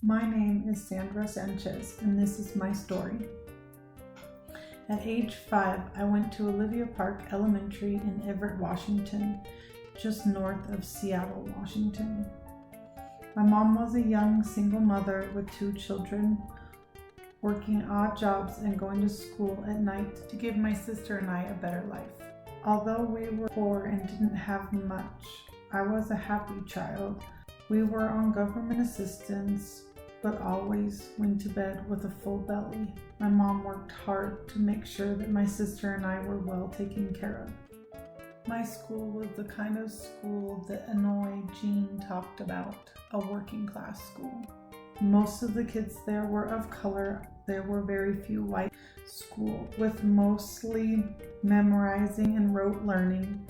My name is Sandra Sanchez, and this is my story. At age 5, I went to Olivia Park Elementary in Everett, Washington, just north of Seattle, Washington. My mom was a young single mother with 2 children, working odd jobs and going to school at night to give my sister and I a better life. Although we were poor and didn't have much, I was a happy child. We were on government assistance, but always went to bed with a full belly. My mom worked hard to make sure that my sister and I were well taken care of. My school was the kind of school that Annoy Jean talked about, a working class school. Most of the kids there were of color. There were very few white school, with mostly memorizing and rote learning.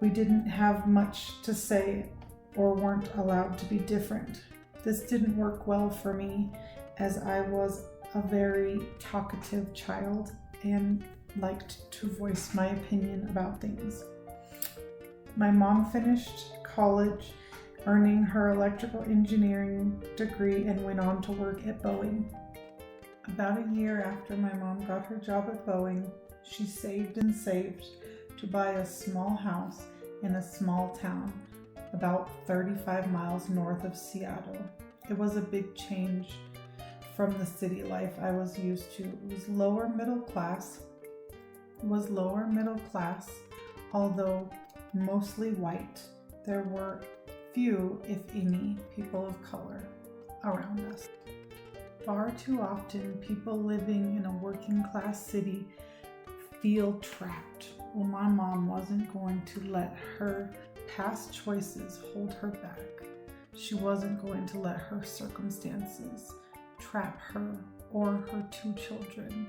We didn't have much to say or weren't allowed to be different. This didn't work well for me, as I was a very talkative child and liked to voice my opinion about things. My mom finished college, earning her electrical engineering degree, and went on to work at Boeing. About a year after my mom got her job at Boeing, she saved and saved to buy a small house in a small town about 35 miles north of Seattle. It was a big change from the city life I was used to. It was lower middle class, although mostly white. There were few, if any, people of color around us. Far too often, people living in a working class city feel trapped. Well, my mom wasn't going to let her past choices hold her back. She wasn't going to let her circumstances trap her or her 2 children,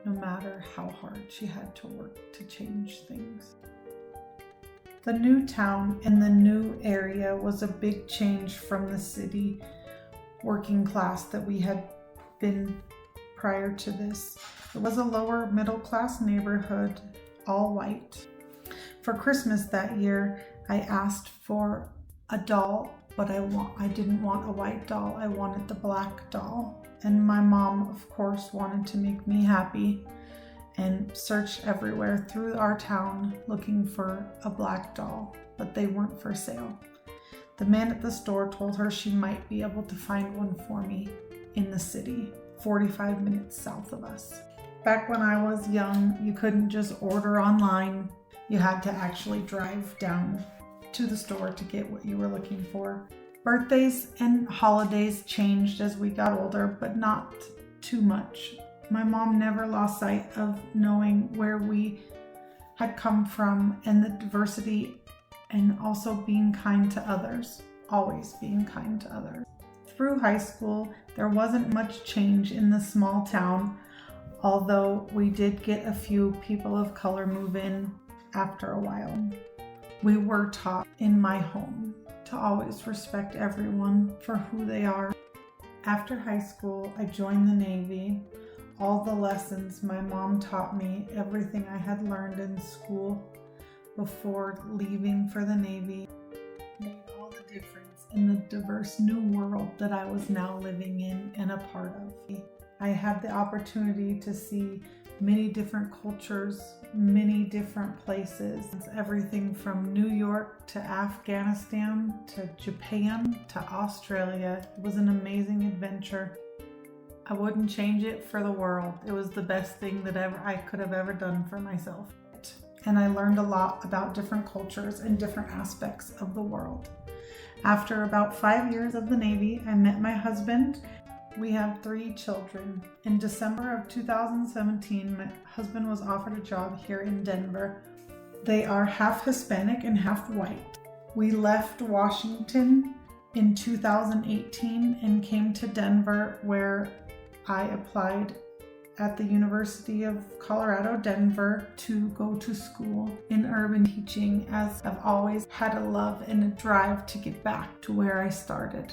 no matter how hard she had to work to change things. The new town and the new area was a big change from the city working class that we had been prior to this. It was a lower middle class neighborhood, all white. For Christmas that year, I asked for a doll, but I didn't want a white doll. I wanted the black doll. And my mom, of course, wanted to make me happy and searched everywhere through our town looking for a black doll, but they weren't for sale. The man at the store told her she might be able to find one for me in the city, 45 minutes south of us. Back when I was young, you couldn't just order online. You had to actually drive down to the store to get what you were looking for. Birthdays and holidays changed as we got older, but not too much. My mom never lost sight of knowing where we had come from and the diversity, and also being kind to others, always being kind to others. Through high school, there wasn't much change in the small town, although we did get a few people of color move in after a while. We were taught in my home to always respect everyone for who they are. After high school, I joined the Navy. All the lessons my mom taught me, everything I had learned in school before leaving for the Navy, made all the difference in the diverse new world that I was now living in and a part of. I had the opportunity to see many different cultures, many different places, everything from New York to Afghanistan to Japan to Australia. It was an amazing adventure. I wouldn't change it for the world. It was the best thing that I could have ever done for myself. And I learned a lot about different cultures and different aspects of the world. After about 5 years of the Navy, I met my husband. We have 3 children. In December of 2017, my husband was offered a job here in Denver. They are half Hispanic and half white. We left Washington in 2018 and came to Denver, where I applied at the University of Colorado, Denver, to go to school in urban teaching, as I've always had a love and a drive to get back to where I started.